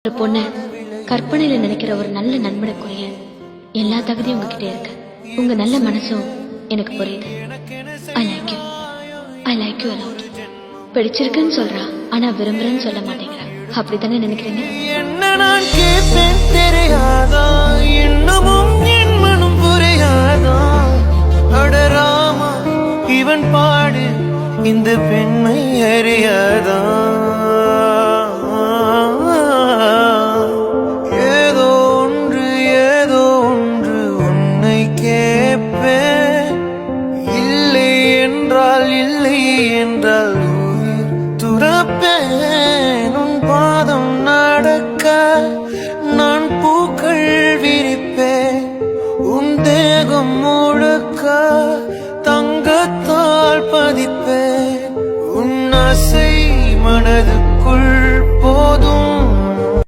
ஒரு பொண்ணு கற்பனையில நினைக்கிற ஒரு நல்ல நண்பனுக்குரிய எல்லா தகுதியும் உங்ககிட்ட இருக்கு. உங்க நல்ல மனசும் எனக்கு புரியுது. I like you. I like you allowed. பிடிச்சிருக்குன்னு சொல்றா, ஆனா விரும்புறேன்னு சொல்ல மாட்டேங்கிறா. அப்படித்தானே நினைக்கிறீங்க? என்ன நான் கேட்பேன் தெரியாதா, இன்னமும் என் மனம் புரியாதா. அடராமா இவன் பாடு இந்த பெண்மை அறியாதா.